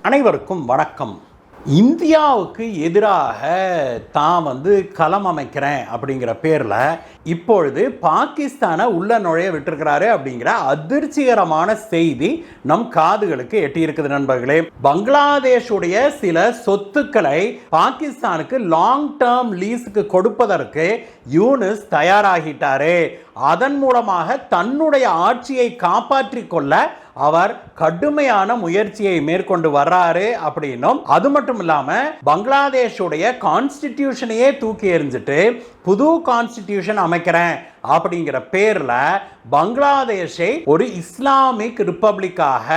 அனைவருக்கும் வணக்கம். இந்தியாவுக்கு எதிராக தான் களம் அமைக்கிறேன் அப்படிங்கிற பேரில் இப்பொழுது பாகிஸ்தானை உள்ள நுழைய விட்டுருக்கிறாரு அப்படிங்கிற அதிர்ச்சிகரமான செய்தி நம் காதுகளுக்கு எட்டியிருக்குது நண்பர்களே. பங்களாதேஷுடைய சில சொத்துக்களை பாகிஸ்தானுக்கு லாங் டேர்ம் லீஸுக்கு கொடுப்பதற்கு யூனுஸ் தயாராகிட்டாரு. அதன் மூலமாக தன்னுடைய ஆட்சியை காப்பாற்றிக் கொள்ள அவர் கடுமையான முயற்சியை மேற்கொண்டு வர்றாரு அப்படின்னும், அது மட்டும் இல்லாம பங்களாதேஷுடைய கான்ஸ்டிடியூஷனையே தூக்கி எறிஞ்சிட்டு புது கான்ஸ்டிடியூஷன் அமைக்கிறேன் அப்படிங்கிற பேர்ல பங்களாதேஷை ஒரு இஸ்லாமிக் ரிப்பப்ளிக்காக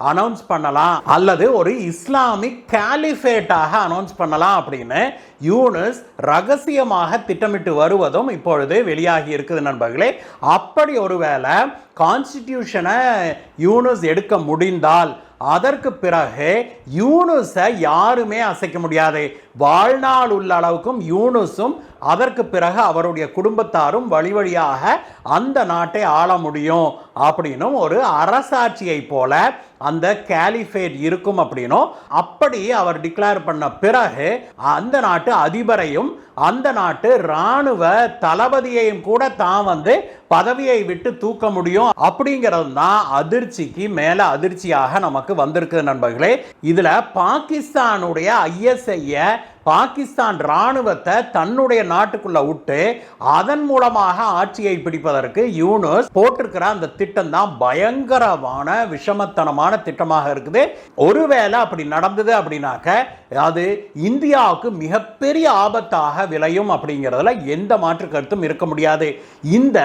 அனௌன்ஸ் பண்ணலாம் அல்லது ஒரு இஸ்லாமிக் காலிஃபேட்டாக அனௌன்ஸ் பண்ணலாம் அப்படின்னு யூனுஸ் ரகசியமாக திட்டமிட்டு வருவதும் இப்பொழுது வெளியாகி இருக்குது நண்பர்களே. அப்படி ஒருவேளை கான்ஸ்டிடியூஷனை யூனுஸ் எடுக்க முடிந்தால் அதற்கு பிறகு யூனுஸை யாருமே அசைக்க முடியாது. வாழ்நாள் உள்ள அளவுக்கும் யூனுஸும் அதற்கு பிறகு அவருடைய குடும்பத்தாரும் வழி வழியாக அந்த நாட்டை ஆள முடியும் அப்படின்னும், ஒரு அரசாட்சியை போல அந்த காலிஃபேட் இருக்கும் அப்படின்னும் அப்படி அவர் டிக்ளேர் பண்ண பிறகு அந்த நாட்டு அதிபரையும் அந்த நாட்டு ராணுவ தளபதியையும் கூட தான் பதவியை விட்டு தூக்க முடியும் அப்படிங்கிறது தான் அதிர்ச்சிக்கு மேல அதிர்ச்சியாக நமக்கு வந்திருக்கு நண்பர்களே. இதுல பாகிஸ்தானுடைய ஐஎஸ்ஐ பாகிஸ்தான் ராணுவத்தை தன்னுடைய நாட்டுக்குள்ள விட்டு அதன் மூலமாக ஆட்சியை பிடிப்பதற்கு யூனுஸ் போட்டிருக்கிற அந்த திட்டம் தான் பயங்கரமான விஷமத்தனமான திட்டமாக இருக்குது. ஒருவேளை அப்படி நடந்தது அப்படின்னாக்க அது இந்தியாவுக்கு மிகப்பெரிய ஆபத்தாக விளையும் அப்படிங்கிறதுல எந்த மாற்று கருத்தும் இருக்க முடியாது. இந்த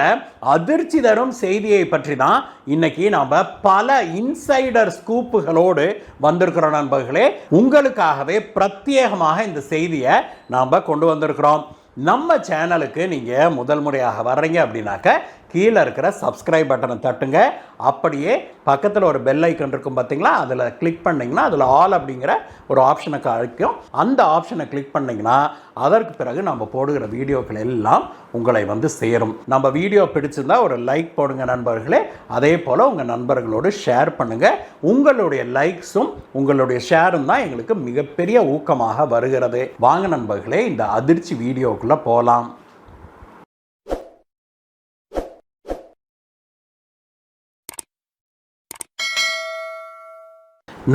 அதிர்ச்சி தரும் செய்தியை பற்றி தான் இன்னைக்கு நாம பல இன்சைடர் ஸ்கூப்புகளோடு வந்திருக்கிறோம் நண்பர்களே. உங்களுக்காகவே பிரத்யேகமாக இந்த செய்தியை நாம கொண்டு வந்திருக்கிறோம். நம்ம சேனலுக்கு நீங்க முதல் முறையாக வர்றீங்க அப்படின்னாக்க கீழே இருக்கிற சப்ஸ்கிரைப் பட்டனை தட்டுங்க. அப்படியே பக்கத்தில் ஒரு பெல் ஐக்கன் இருக்கும் பார்த்தீங்களா, அதில் கிளிக் பண்ணிங்கன்னா அதில் ஆல் அப்படிங்கிற ஒரு ஆப்ஷனை கிடைக்கும். அந்த ஆப்ஷனை கிளிக் பண்ணிங்கன்னா அதற்கு பிறகு நம்ம போடுகிற வீடியோக்கள் எல்லாம் உங்களை சேரும். நம்ம வீடியோ பிடிச்சிருந்தா ஒரு லைக் போடுங்க நண்பர்களே. அதே போல் உங்கள் நண்பர்களோடு ஷேர் பண்ணுங்கள். உங்களுடைய லைக்ஸும் உங்களுடைய ஷேரும் தான் எங்களுக்கு மிகப்பெரிய ஊக்கமாக வருகிறது. வாங்க நண்பர்களே, இந்த அதிர்ச்சி வீடியோக்குள்ளே போகலாம்.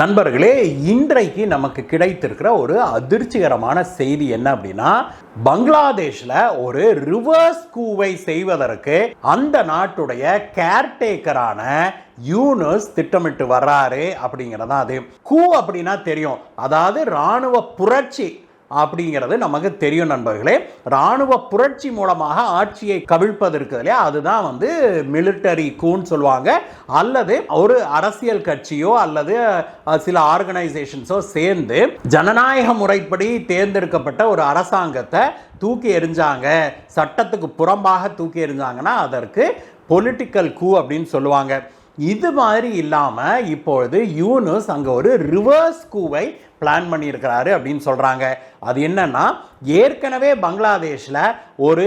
நண்பர்களே, இன்றைக்கு நமக்கு கிடைத்திருக்கிற ஒரு அதிர்ச்சிகரமான செய்தி என்ன அப்படின்னா, பங்களாதேஷ்ல ஒரு ரிவர்ஸ் கூவை செய்வதற்கு அந்த நாட்டுடைய கேர்டேக்கரான யூனுஸ் திட்டமிட்டு வர்றாரு அப்படிங்கிறதா. அது கூ அப்படின்னா தெரியும், அதாவது ராணுவ புரட்சி அப்படிங்கிறது நமக்கு தெரியும் நண்பர்களே. ராணுவ புரட்சி மூலமாக ஆட்சியை கவிழ்ப்பது இருக்குது இல்லையா, அதுதான் மிலிட்டரி கூன்னு சொல்லுவாங்க. அல்லது ஒரு அரசியல் கட்சியோ அல்லது சில ஆர்கனைசேஷன்ஸோ சேர்ந்து ஜனநாயக முறைப்படி தேர்ந்தெடுக்கப்பட்ட ஒரு அரசாங்கத்தை தூக்கி எறிஞ்சாங்க, சட்டத்துக்கு புறம்பாக தூக்கி எறிஞ்சாங்கன்னா அதற்கு பொலிட்டிக்கல் கூ அப்படின்னு சொல்லுவாங்க. இது மாதிரி இல்லாமல் இப்பொழுது யூனுஸ் அங்கே ஒரு ரிவர்ஸ் கூவை பிளான் பண்ணியிருக்கிறாரு அப்படின்னு சொல்கிறாங்க. அது என்னன்னா, ஏற்கனவே பங்களாதேஷில் ஒரு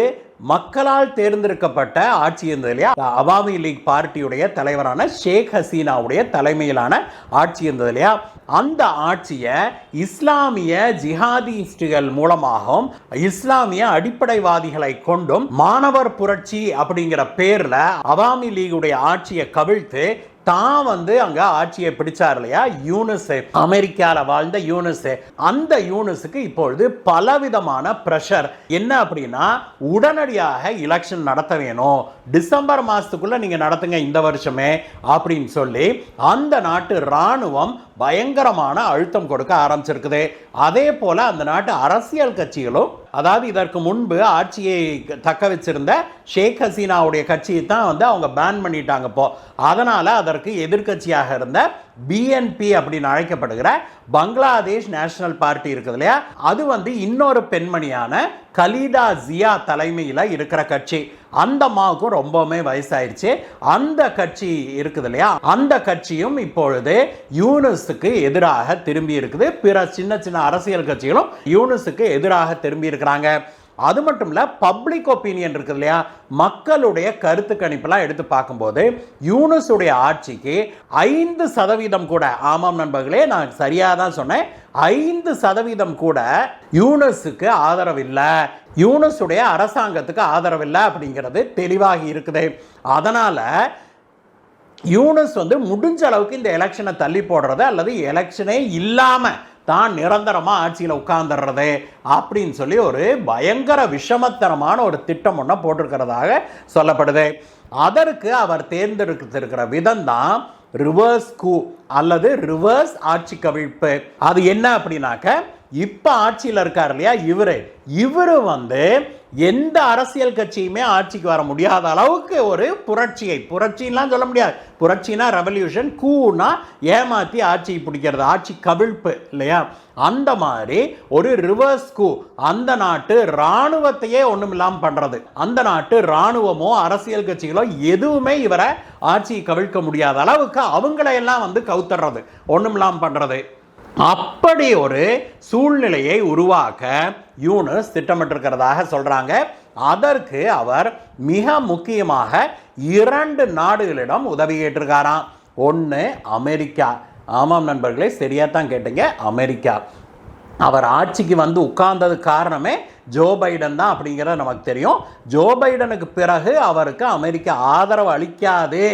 மக்களால் தேர்ந்தெடுக்கப்பட்ட ஆட்சி இருந்தது இல்லையா, அவாமி லீக் பார்ட்டியுடைய தலைவரான ஷேக் ஹசீனாவுடைய தலைமையிலான ஆட்சி இருந்தது இல்லையா, அந்த ஆட்சியை இஸ்லாமிய ஜிஹாதிஸ்டுகள் மூலமாகவும் இஸ்லாமிய அடிப்படைவாதிகளை கொண்டும் மாணவர் புரட்சி அப்படிங்கிற பேர்ல அவாமி லீகுடைய ஆட்சியை கவிழ்த்து தான் அங்க ஆட்சியை பிடிச்சார் இல்லையா யூனுஸ், அமெரிக்கால வாழ்ந்த யூனுஸ். அந்த யூனுஸுக்கு இப்பொழுது பலவிதமான பிரஷர் என்ன அப்படின்னா, உடனடியாக எலெக்ஷன் நடத்த வேணும், டிசம்பர் மாசத்துக்குள்ள நீங்க நடத்துங்க இந்த வருஷமே அப்படின்னு சொல்லி அந்த நாட்டு ராணுவம் பயங்கரமான அழுத்தம் கொடுக்க ஆரம்பிச்சிருக்குது. அதே போல அந்த நாட்டு அரசியல் கட்சிகளும், அதாவது இதற்கு முன்பு ஆட்சியை தக்க வச்சிருந்த ஷேக் ஹசீனாவுடைய கட்சியை தான் அவங்க பேன் பண்ணிட்டாங்க. இப்போ அதனால அதற்கு எதிர்கட்சியாக இருந்த பிஎன்பி அப்படின்னு அழைக்கப்படுகிற பங்களாதேஷ் நேஷனல் பார்ட்டி இருக்குது இல்லையா, அது இன்னொரு பெண்மணியான கலீதா ஜியா தலைமையில் இருக்கிற கட்சி. அந்த அம்மாவுக்கும் ரொம்பவுமே வயசாயிருச்சு. அந்த கட்சி இருக்குது இல்லையா, அந்த கட்சியும் இப்பொழுது யூனுஸுக்கு எதிராக திரும்பி இருக்குது. பிற சின்ன சின்ன அரசியல் கட்சிகளும் யூனுஸுக்கு எதிராக திரும்பி இருக்கிறாங்க. அது மட்டும் இல்லை, பப்ளிக் ஒப்பீனியன் இருக்குது இல்லையா, மக்களுடைய கருத்து கணிப்பெல்லாம் எடுத்து பார்க்கும்போது யூனுஸுடைய ஆட்சிக்கு 5% கூட, ஆமாம் நண்பர்களே நான் சரியாக தான் சொன்னேன், 5% கூட யூனுஸுக்கு ஆதரவில்லை, யூனுஸுடைய அரசாங்கத்துக்கு ஆதரவில்லை அப்படிங்கிறது தெளிவாகி இருக்குது. அதனால் யூனுஸ் வந்து முடிஞ்ச அளவுக்கு இந்த எலெக்ஷனை தள்ளி போடுறது அல்லது எலெக்ஷனே இல்லாமல் தான் நிரந்தரமாக ஆட்சியில் உட்கார்ந்துடுறது அப்படின்னு சொல்லி ஒரு பயங்கர விஷமத்தனமான ஒரு திட்டம் ஒன்று போட்டிருக்கிறதாக சொல்லப்படுது. அதற்கு அவர் தேர்ந்தெடுத்திருக்கிற விதம் தான் ரிவர்ஸ் கூ அல்லது ரிவர்ஸ் ஆட்சி கவிழ்ப்பு. அது என்ன அப்படின்னாக்க, இப்போ ஆட்சியில் இருக்கார் இல்லையா இவர் வந்து எந்த அரசியல் கட்சியுமே ஆட்சிக்கு வர முடியாத அளவுக்கு ஒரு புரட்சிலாம் சொல்ல முடியாது, புரட்சினா ரெவல்யூஷன், கூனா ஏமாற்றி ஆட்சி பிடிக்கிறது, ஆட்சி கவிழ்ப்பு இல்லையா, அந்த மாதிரி ஒரு ரிவர்ஸ் கூ, அந்த நாட்டு இராணுவத்தையே ஒன்றுமில்லாமல் பண்ணுறது, அந்த நாட்டு இராணுவமோ அரசியல் கட்சிகளோ எதுவுமே இவரை ஆட்சியை கவிழ்க்க முடியாத அளவுக்கு அவங்களையெல்லாம் வந்து கவுத்துறது, ஒன்றுமில்லாமல் பண்ணுறது. அப்படி ஒரு சூழ்நிலையை உருவாக்க யூனுஸ் திட்டமிட்டிருக்கிறதாக சொல்றாங்க. அதற்கு அவர் மிக முக்கியமாக 2 நாடுகளிடம் உதவி கேட்டிருக்காராம். ஒன்று அமெரிக்கா. ஆமாம் நண்பர்களே, சரியா தான் கேட்டீங்க, அமெரிக்கா. அவர் ஆட்சிக்கு வந்து உட்கார்ந்தது காரணமே ஜோ பைடன் தான் அப்படிங்கிறது நமக்கு தெரியும். ஜோ பைடனுக்கு பிறகு அவருக்கு அமெரிக்கா ஆதரவு அளிக்காது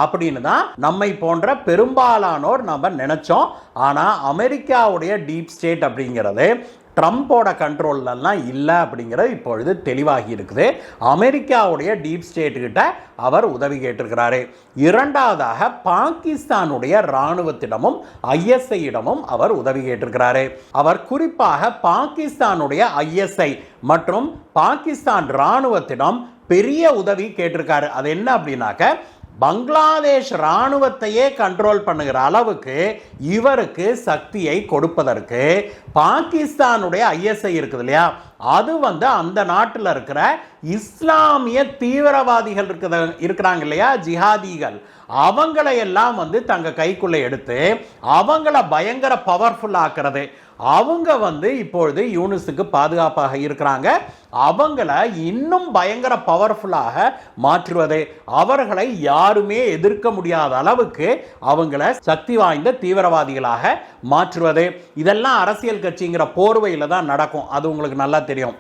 அப்படின்னு தான் நம்மை போன்ற பெரும்பாலானோர் நம்ம நினைச்சோம். ஆனால் அமெரிக்காவுடைய டீப் ஸ்டேட் அப்படிங்கிறது ட்ரம்போட கண்ட்ரோல்லாம் இல்லை அப்படிங்கிறது இப்பொழுது தெளிவாகி இருக்குது. அமெரிக்காவுடைய டீப் ஸ்டேட்டுக்கிட்ட அவர் உதவி கேட்டிருக்கிறாரு. இரண்டாவதாக பாகிஸ்தானுடைய இராணுவத்திடமும் ISIயிடமும் அவர் உதவி கேட்டிருக்கிறாரு. அவர் குறிப்பாக பாகிஸ்தானுடைய ISI மற்றும் பாகிஸ்தான் இராணுவத்திடம் பெரிய உதவி கேட்டிருக்காரு. அது என்ன அப்படின்னாக்க, பங்களாதேஷ் இராணுவத்தையே கண்ட்ரோல் பண்ணுகிற அளவுக்கு இவருக்கு சக்தியை கொடுப்பதற்கு பாகிஸ்தானுடைய ISI இருக்குது இல்லையா, அது வந்து அந்த நாட்டில் இருக்கிற இஸ்லாமிய தீவிரவாதிகள் இருக்கிறாங்க இல்லையா, ஜிஹாதிகள், அவங்களையெல்லாம் வந்து தங்க கைக்குள்ளே எடுத்து அவங்கள பயங்கர பவர்ஃபுல் ஆக்குறது. அவங்க வந்து இப்பொழுது யூனுஸுக்கு பாதுகாப்பாக இருக்கிறாங்க. அவங்கள இன்னும் பயங்கர பவர்ஃபுல்லாக மாற்றுவது, அவர்களை யாருமே எதிர்க்க முடியாத அளவுக்கு அவங்கள சக்தி வாய்ந்த தீவிரவாதிகளாக மாற்றுவது. இதெல்லாம் அரசியல் கட்சிங்கிற போர்வையில் தான் நடக்கும், அது உங்களுக்கு நல்லா தெரியும்.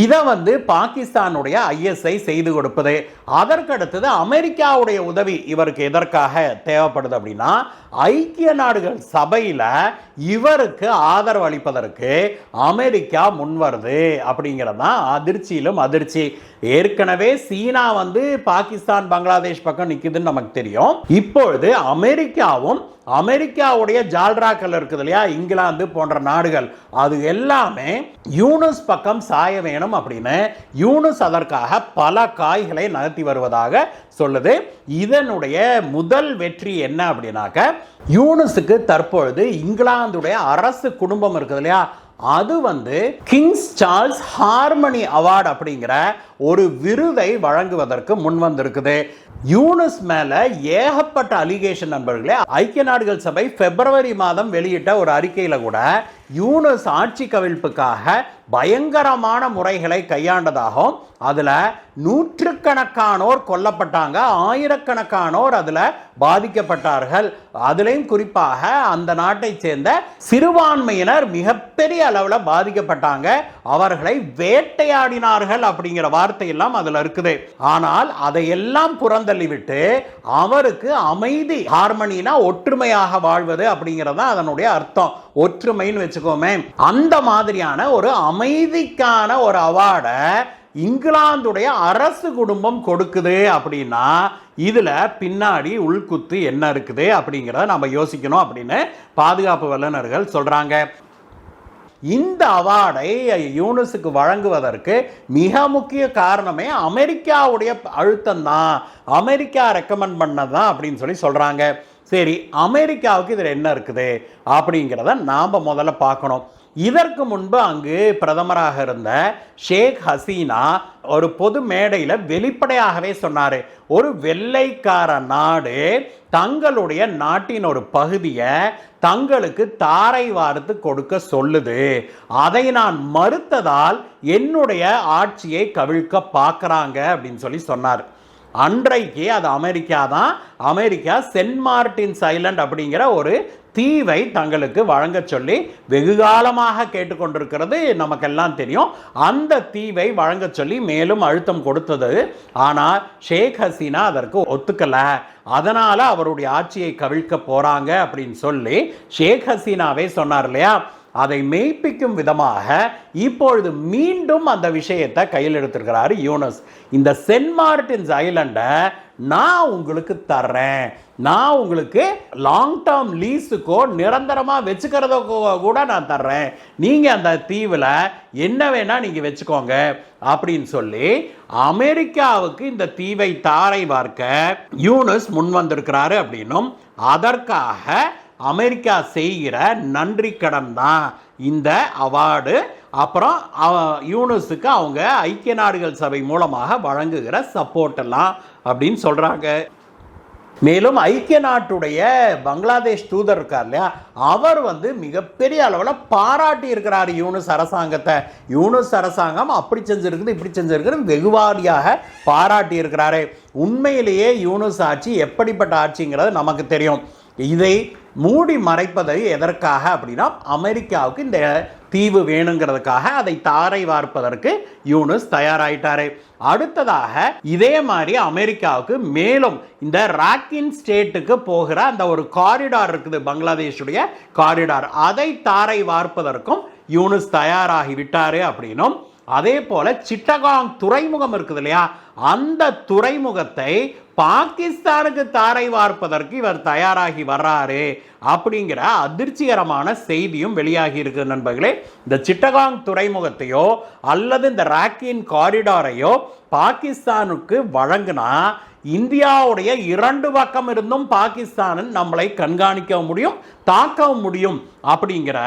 இதை வந்து பாகிஸ்தானுடைய ISI செய்து கொடுப்பது. அதற்கடுத்தது அமெரிக்காவுடைய உதவி இவருக்கு எதற்காக தேவைப்படுது அப்படின்னா, ஐக்கிய நாடுகள் சபையில் இவருக்கு ஆதரவு அளிப்பதற்கு அமெரிக்கா முன்வருது அப்படிங்கிறது தான் அதிர்ச்சியிலும் அதிர்ச்சி. ஏற்கனவே சீனா வந்து பாகிஸ்தான் பங்களாதேஷ் பக்கம் நிற்குதுன்னு நமக்கு தெரியும். இப்பொழுது அமெரிக்காவும் அமெரிக்காவுடைய ஜால்ராக்கள் இருக்குது இல்லையா, இங்கிலாந்து போன்ற நாடுகள், அது எல்லாமே யூனுஸ் பக்கம் சாய வேணும் அப்படின்னு யூனுஸ் அதற்காக பல காய்களை நகர்த்தி வருவதாக சொல்லுது. இதனுடைய முதல் வெற்றி என்ன அப்படின்னாக்க, யூனுஸுக்கு தற்பொழுது இங்கிலாந்துடைய அரசு குடும்பம் இருக்குது இல்லையா, அது வந்து கிங்ஸ் சார்ல்ஸ் ஹார்மனி அவார்டு அப்படிங்கிற ஒரு விருதை வழங்குவதற்கு முன் வந்திருக்குது. யூனுஸ் மேல ஏகப்பட்ட அலிகேஷன் நண்பர்களே. ஐக்கிய நாடுகள் சபை பிப்ரவரி மாதம் வெளியிட்ட ஒரு அறிக்கையில கூட யூனுஸ் ஆட்சி கவிழ்ப்புக்காக பயங்கரமான முறைகளை கையாண்டதாகவும், அதுல நூற்றுக்கணக்கானோர் கொல்லப்பட்டாங்க, ஆயிரக்கணக்கானோர் அதுல பாதிக்கப்பட்டார்கள். அதுலேயும் குறிப்பாக அந்த நாட்டை சேர்ந்த சிறுபான்மையினர் மிகப்பெரிய அளவில் பாதிக்கப்பட்டாங்க, அவர்களை வேட்டையாடினார்கள் அப்படிங்கிற வார்த்தை எல்லாம் அதுல இருக்குது. ஆனால் அதையெல்லாம் புறந்தள்ளிவிட்டு அவருக்கு அமைதி, ஹார்மனினா ஒற்றுமையாக வாழ்வது அப்படிங்கிறதா அதனுடைய அர்த்தம், ஒற்றுமைன்னு வச்சுக்கோமே. அந்த மாதிரியான ஒரு அமைதிக்கான ஒரு அவார்டை இங்கிலாந்துடைய அரசு குடும்பம் கொடுக்குது அப்படின்னா இதுல பின்னாடி உள்குத்து என்ன இருக்குது அப்படிங்கிறத நம்ம யோசிக்கணும் அப்படின்னு பாதுகாப்பு வல்லுநர்கள் சொல்றாங்க. இந்த அவார்டை யூனுஸுக்கு வழங்குவதற்கு மிக முக்கிய காரணமே அமெரிக்காவுடைய அழுத்தம் தான், அமெரிக்கா ரெக்கமெண்ட் பண்ணதான் அப்படின்னு சொல்லி சொல்றாங்க. சரி, அமெரிக்காவுக்கு இதில் என்ன இருக்குது அப்படிங்கிறத நாம் முதல்ல பார்க்கணும். இதற்கு முன்பு அங்கு பிரதமராக இருந்த ஷேக் ஹசீனா ஒரு பொது மேடையில் வெளிப்படையாகவே சொன்னார், ஒரு வெள்ளைக்கார நாடு தங்களுடைய நாட்டின் ஒரு பகுதியை தங்களுக்கு தாரை வார்த்து கொடுக்க சொல்லுது, அதை நான் மறுத்ததால் என்னுடைய ஆட்சியை கவிழ்க்க பார்க்குறாங்க அப்படின்னு சொல்லி சொன்னார். அன்றைக்கு அது அமெரிக்கா தான். அமெரிக்கா சென்ட் மார்டின்ஸ் ஐலண்ட் அப்படிங்கிற ஒரு தீவை தங்களுக்கு வழங்க சொல்லி வெகு காலமாக கேட்டுக்கொண்டிருக்கிறது நமக்கெல்லாம் தெரியும். அந்த தீவை வழங்க சொல்லி மேலும் அழுத்தம் கொடுத்தது. ஆனால் ஷேக் ஹசீனா அதற்கு ஒத்துக்கலை. அதனால் அவருடைய ஆட்சியை கவிழ்க்க போகிறாங்க அப்படின்னு சொல்லி ஷேக் ஹசீனாவே சொன்னார் இல்லையா. அதை மெய்ப்பிக்கும் விதமாக இப்பொழுது மீண்டும் அந்த விஷயத்தை கையில் எடுத்திருக்கிறாரு யூனஸ். இந்த சென்ட் மார்டின்ஸ் ஐலண்டை நான் உங்களுக்கு தர்றேன், நான் உங்களுக்கு லாங் டேர்ம் லீஸுக்கோ நிரந்தரமாக வச்சுக்கிறதோ கூட நான் தர்றேன், நீங்கள் அந்த தீவில் என்ன வேணால் நீங்கள் வச்சுக்கோங்க அப்படின்னு சொல்லி அமெரிக்காவுக்கு இந்த தீவை தாரை பார்க்க யூனஸ் முன் வந்திருக்கிறாரு. அப்படின்னும் அதற்காக அமெரிக்கா செய்கிற நன்றி கடன் தான் இந்த அவார்டு. அப்புறம் யூனஸுக்கு அவங்க ஐக்கிய நாடுகள் சபை மூலமாக வழங்குகிற சப்போர்ட் எல்லாம் அப்படின்னு சொல்கிறாங்க. மேலும் ஐக்கிய நாட்டுடைய பங்களாதேஷ் தூதர் இருக்கார் இல்லையா, அவர் மிகப்பெரிய அளவில் பாராட்டி இருக்கிறார் யூனஸ் அரசாங்கத்தை. யூனஸ் அரசாங்கம் அப்படி செஞ்சிருக்குது இப்படி செஞ்சிருக்குது வெகுவாரியாக பாராட்டி இருக்கிறாரு. உண்மையிலேயே யூனஸ் ஆட்சி எப்படிப்பட்ட ஆட்சிங்கிறது நமக்கு தெரியும். இதை மூடி மறைப்பதை எதற்காக அப்படின்னா அமெரிக்காவுக்கு இந்த தீவு வேணுங்கிறதுக்காக அதை தாரை வார்ப்பதற்கு யூனஸ் தயாராயிட்டாரு. அடுத்ததாக இதே மாதிரி அமெரிக்காவுக்கு மேலும் இந்த ராக்கின் ஸ்டேட்டுக்கு போகிற அந்த ஒரு காரிடார் இருக்குது, பங்களாதேஷுடைய காரிடார், அதை தாரை வார்ப்பதற்கும் யூனஸ் தயாராகி விட்டாரு அப்படின்னும், அதே போல சிட்டகாங் துறைமுகம் இருக்குது இல்லையா, அந்த துறைமுகத்தை பாகிஸ்தானுக்கு தாரை வார்ப்பதற்கு இவர் தயாராகி வர்றாரு அப்படிங்கிற அதிர்ச்சிகரமான செய்தியும் வெளியாகி இருக்கு நண்பர்களே. இந்த சிட்டகாங் துறைமுகத்தையோ அல்லது இந்த ராக்கின் காரிடாரையோ பாகிஸ்தானுக்கு வழங்கினா இந்தியாவுடைய இரண்டு பக்கம் இருந்தும் பாகிஸ்தான் நம்மளை கண்காணிக்க முடியும், தாக்கவும் முடியும் அப்படிங்கிற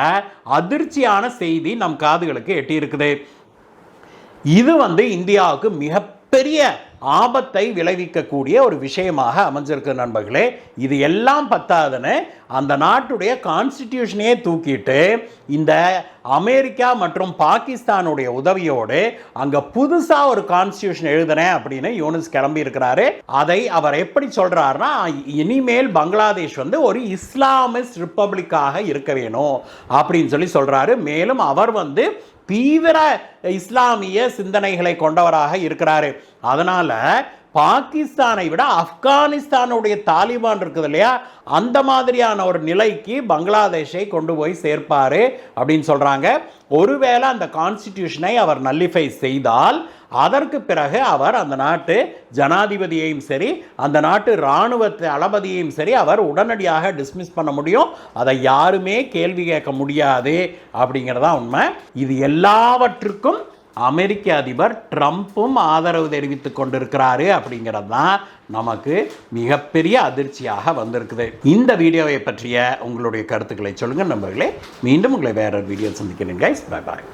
அதிர்ச்சியான செய்தி நம் காதுகளுக்கு எட்டி இருக்குது. இது இந்தியாவுக்கு மிகப்பெரிய ஆபத்தை விளைவிக்கக்கூடிய ஒரு விஷயமாக அமைஞ்சிருக்கு நண்பர்களே. இது எல்லாம் பத்தாதுன்னு அந்த நாட்டுடைய கான்ஸ்டிடியூஷனையே தூக்கிட்டு இந்த அமெரிக்கா மற்றும் பாகிஸ்தானுடைய உதவியோடு அங்க புதுசா ஒரு கான்ஸ்டிடியூஷன் எழுதுனேன் அப்படின்னு யூனஸ் கிளம்பி இருக்கிறாரு. அதை அவர் எப்படி சொல்றாருன்னா, இனிமேல் பங்களாதேஷ் ஒரு இஸ்லாமிஸ்ட் ரிப்பப்ளிக்காக இருக்க வேணும் அப்படின்னு சொல்லி சொல்றாரு. மேலும் அவர் தீவிர இஸ்லாமிய சிந்தனைகளை கொண்டவராக இருக்கிறாரு. அதனால பாகிஸ்தானை விட ஆப்கானிஸ்தானுடைய தாலிபான் இருக்குது இல்லையா, அந்த மாதிரியான ஒரு நிலைக்கு பங்களாதேஷை கொண்டு போய் சேர்ப்பாரு அப்படின்னு சொல்றாங்க. ஒருவேளை அந்த கான்ஸ்டிடியூஷனை அவர் நல்லிஃபை செய்தால் அதற்கு பிறகு அவர் அந்த நாட்டு ஜனாதிபதியையும் சரி அந்த நாட்டு இராணுவ தளபதியையும் சரி அவர் உடனடியாக டிஸ்மிஸ் பண்ண முடியும். அதை யாருமே கேள்வி கேட்க முடியாது அப்படிங்கிறதா உண்மை. இது எல்லாவற்றுக்கும் அமெரிக்க அதிபர் ட்ரம்ப்பும் ஆதரவு தெரிவித்துக் கொண்டிருக்கிறாரு அப்படிங்கிறது தான் நமக்கு மிகப்பெரிய அதிர்ச்சியாக வந்திருக்குது. இந்த வீடியோவை பற்றிய உங்களுடைய கருத்துக்களை சொல்லுங்கள் நண்பர்களே. மீண்டும் உங்களை வேற ஒரு வீடியோ சந்திக்கிறேன் கைஸ். Bye bye.